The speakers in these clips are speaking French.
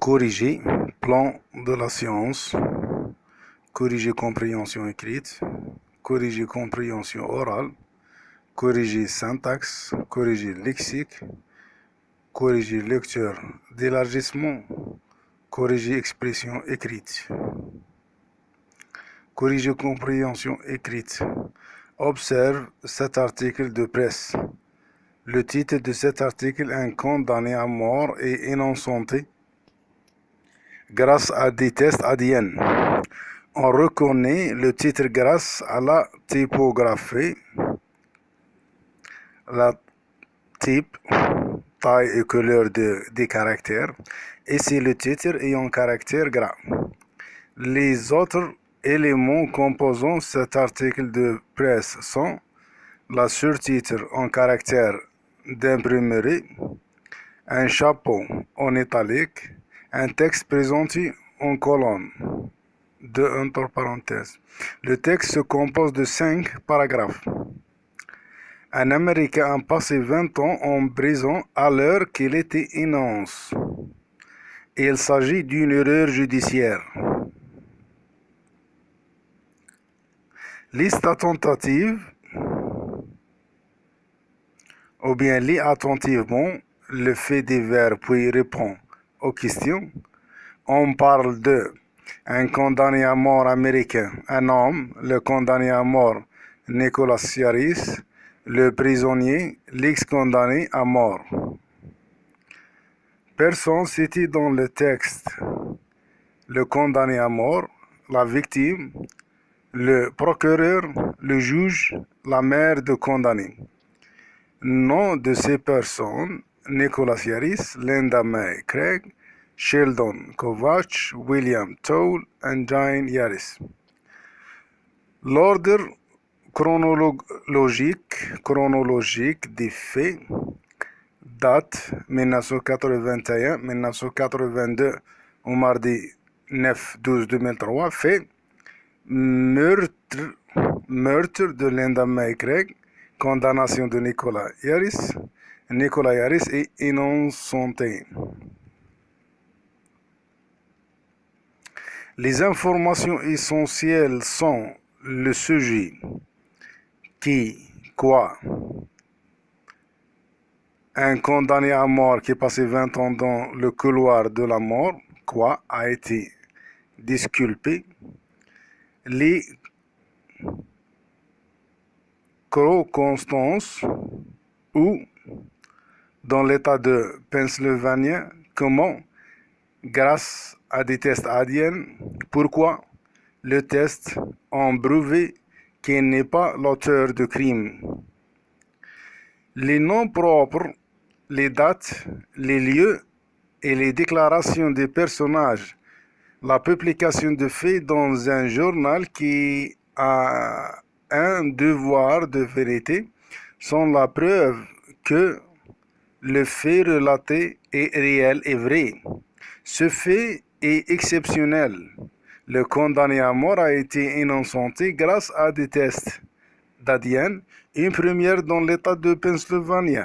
Corriger, plan de la science, corriger compréhension écrite, corriger compréhension orale, corriger syntaxe, corriger lexique, corriger lecture d'élargissement, corriger expression écrite. Corriger compréhension écrite. Observe cet article de presse. Le titre de cet article: un condamné à mort est innocenté grâce à des tests ADN. On reconnaît le titre grâce à la typographie, la type, taille et couleur des caractères, et c'est le titre et un caractère gras. Les autres éléments composant cet article de presse sont la surtitre en caractère d'imprimerie, un chapeau en italique, un texte présenté en colonne, entre parenthèses. Le texte se compose de 5 paragraphes. Un Américain a passé 20 ans en prison alors qu'il était innocent. Il s'agit d'une erreur judiciaire. Liste tentative, ou bien lis attentivement le fait divers puis réponds aux questions. On parle de un condamné à mort américain, un homme, le condamné à mort Nicolas Yaris, le prisonnier, l'ex-condamné à mort. Personne citée dans le texte: le condamné à mort, la victime, le procureur, le juge, la mère du condamné. Nom de ces personnes: Nicolas Yaris, Linda May Craig, Sheldon Kovach, William Toll et Jane Yaris. L'ordre chronologique des faits: date 1981-1982 au mardi 9-12-2003. Fait: meurtre de Linda May Craig, condamnation de Nicolas Yaris. Nicolas Yaris est innocenté. Les informations essentielles sont le sujet, qui, quoi, un condamné à mort qui a passé 20 ans dans le couloir de la mort, quoi, a été disculpé, les circonstances, où, dans l'État de Pennsylvanie, comment, grâce à des tests ADN, pourquoi, le test ont prouvé qu'il n'est pas l'auteur du crime. Les noms propres, les dates, les lieux et les déclarations des personnages, la publication de faits dans un journal qui a un devoir de vérité sont la preuve que le fait relaté est réel et vrai. Ce fait est exceptionnel. Le condamné à mort a été innocenté grâce à des tests d'ADN, une première dans l'État de Pennsylvanie.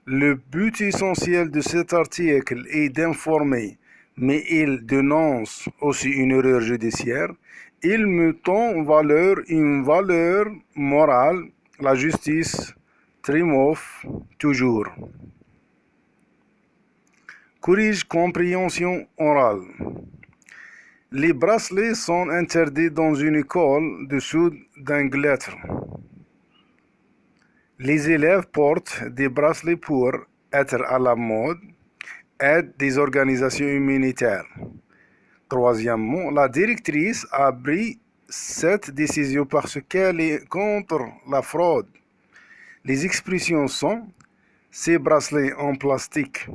Le but essentiel de cet article est d'informer, mais il dénonce aussi une erreur judiciaire. Il met en valeur une valeur morale. La justice triomphe toujours. Corrige compréhension orale. Les bracelets sont interdits dans une école du sud d'Angleterre. Les élèves portent des bracelets pour être à la mode, aident des organisations humanitaires. Troisièmement, la directrice a pris cette décision parce qu'elle est contre la fraude. Les expressions sont: ces bracelets en plastique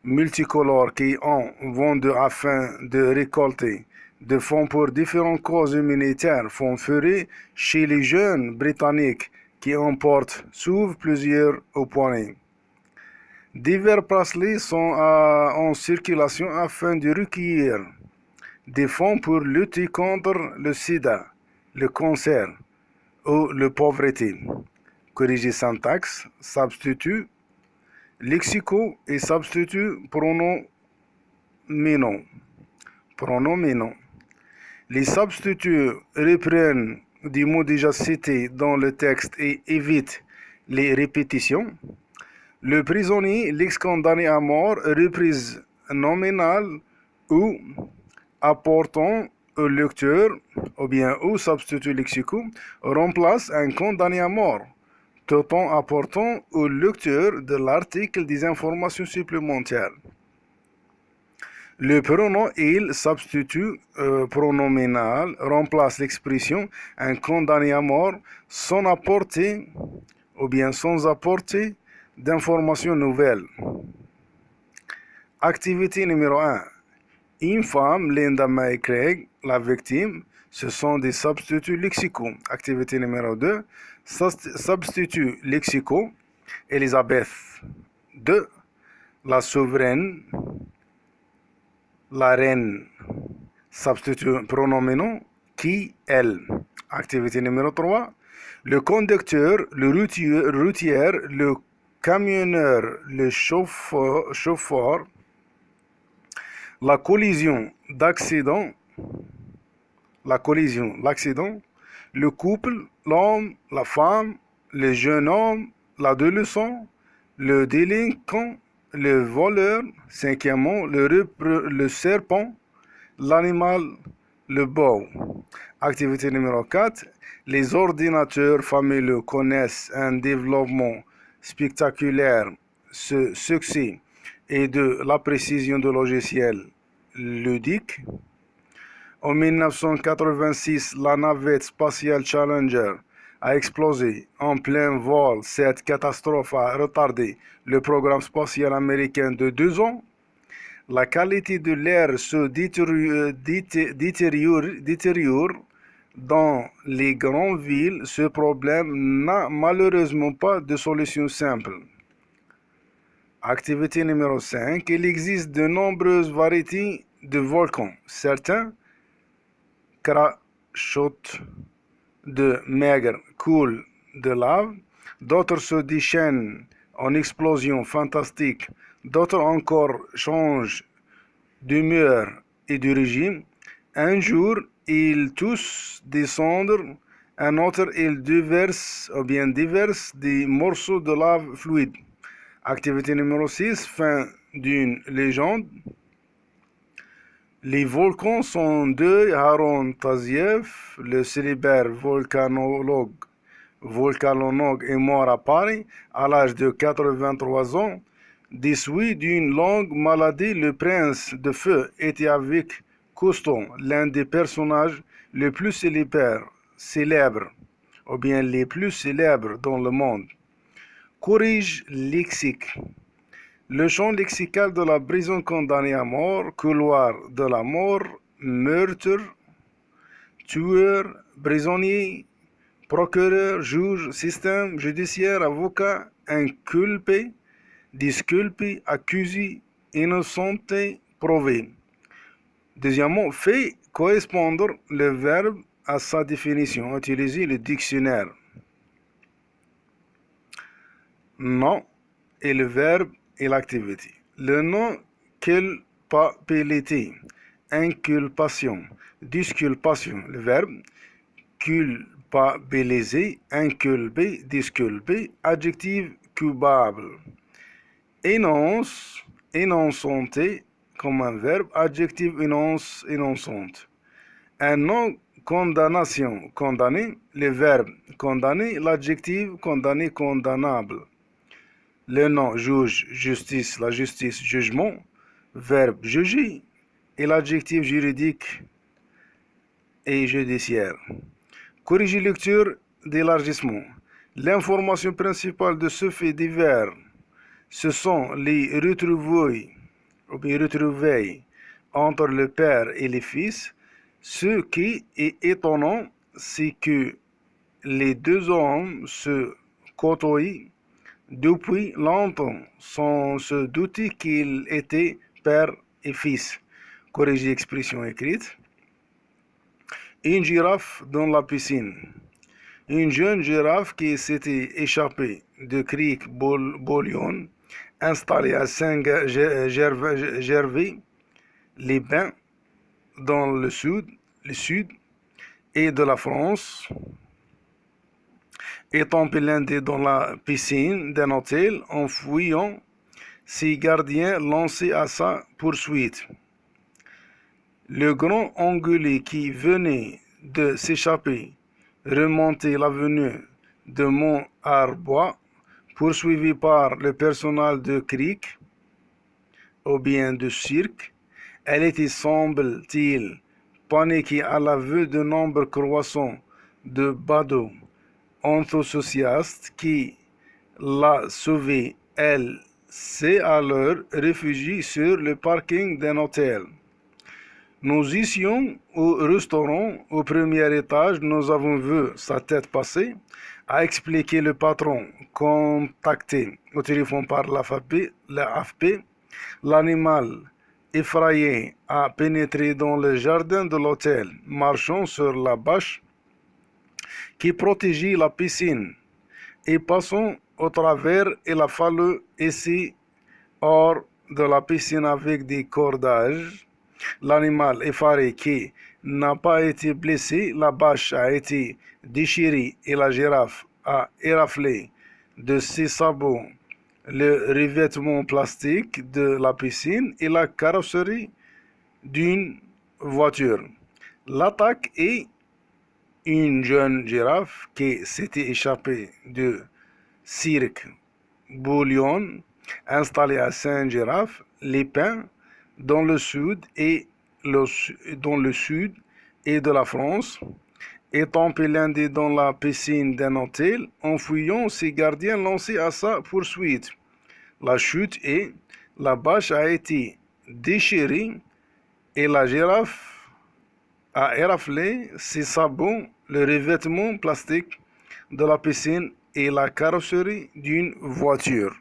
multicolores qui ont vendu afin de récolter des fonds pour différentes causes humanitaires font fureur chez les jeunes britanniques qui en portent souvent plusieurs au poignet. Divers bracelets sont en circulation afin de recueillir des fonds pour lutter contre le sida, le cancer ou la pauvreté. Corriger syntaxe, substitut, lexico et substitut pronom pronominaux. Pronominaux. Les substituts reprennent des mots déjà cités dans le texte et évitent les répétitions. Le prisonnier, l'ex-condamné à mort, reprise nominale ou apportant au lecteur ou bien au substitut lexicaux remplace un condamné à mort, tout en apportant au lecteur de l'article des informations supplémentaires. Le pronom il substitut pronominal remplace l'expression un condamné à mort sans apporter ou bien sans apporter d'informations nouvelles. Activité numéro 1. Une femme, Linda May Craig, la victime, ce sont des substituts lexicaux. Activité numéro 2. Substituts lexicaux. Elisabeth 2. La souveraine, la reine. Substitut pronominaux, qui, elle. Activité numéro 3. Le conducteur, le routier, le camionneur, le chauffeur. La collision, l'accident, le couple, l'homme, la femme, le jeune homme, l'adolescent, le délinquant, le voleur, cinquièmement, le serpent, l'animal, le bœuf. Activité numéro 4. Les ordinateurs familiaux connaissent un développement spectaculaire, ce succès et de la précision de logiciels ludiques. En 1986, la navette spatiale Challenger a explosé en plein vol. Cette catastrophe a retardé le programme spatial américain de 2 ans. La qualité de l'air se détériore dans les grandes villes. Ce problème n'a malheureusement pas de solution simple. Activité numéro 5. Il existe de nombreuses variétés de volcans. Certains crachotent de maigre coulent de lave, d'autres se déchaînent en explosions fantastiques, d'autres encore changent d'humeur et de régime. Un jour, ils tous descendent, un autre, ils déversent des morceaux de lave fluide. Activité numéro 6, fin d'une légende. Les volcans sont deux. Haron Taziev, le célèbre volcanologue est mort à Paris à l'âge de 83 ans. Déçu d'une longue maladie, le prince de feu était avec Cousteau, l'un des personnages les plus célèbres dans le monde. Corrige lexique. Le champ lexical de la prison condamnée à mort, couloir de la mort, meurtre, tueur, prisonnier, procureur, juge, système judiciaire, avocat, inculpé, disculpé, accusé, innocenté, prouvé. Deuxièmement, fait correspondre le verbe à sa définition. Utilisez le dictionnaire. Nom et le verbe et l'activité. Le nom, culpabilité, inculpation, disculpation. Le verbe, culpabiliser, inculper, disculper. Adjectif, coupable. Énonce, énonçanté, comme un verbe. Adjectif, énonçante. Un nom, condamnation, condamné. Le verbe, condamné. L'adjectif, condamné, condamnable. Le nom, juge, justice, la justice, jugement, verbe, juger, et l'adjectif juridique et judiciaire. Corriger lecture d'élargissement. L'information principale de ce fait divers, ce sont les retrouvailles entre le père et le fils. Ce qui est étonnant, c'est que les deux hommes se côtoient depuis longtemps, sans se douter qu'ils étaient père et fils. Corriger expression écrite. Une girafe dans la piscine. Une jeune girafe qui s'était échappée de Creek Bouillon, installée à Saint-Gervais, les bains dans le sud et de la France, étant blindé dans la piscine d'un hôtel en fouillant, ses gardiens lancés à sa poursuite. Le grand Angolais qui venait de s'échapper remontait l'avenue de Mont-Arbois, poursuivi par le personnel de crique ou bien de cirque. Elle était, semble-t-il, paniquée à la vue du nombre croissant de badauds enthousiastes qui la sauvaient. Elle s'est alors réfugiée sur le parking d'un hôtel. Nous étions au restaurant au premier étage, nous avons vu sa tête passer, a expliqué le patron contacté au téléphone par l'AFP. L'animal effrayé a pénétré dans le jardin de l'hôtel, marchant sur la bâche qui protégeait la piscine, et passant au travers, il a fallu essayer hors de la piscine avec des cordages. L'animal effaré qui n'a pas été blessé, la bâche a été déchirée et la girafe a éraflé de ses sabots le revêtement plastique de la piscine et la carrosserie d'une voiture. L'attaque est une jeune girafe qui s'était échappée du cirque Bouillon installé à Saint-Giraffe-les-Pins dans le sud et de la France, étant blindé dans la piscine d'un hôtel, en fouillant, ses gardiens lancés à sa poursuite. La chute et la bâche a été déchirée et la girafe a éraflé ses sabots, le revêtement plastique de la piscine et la carrosserie d'une voiture.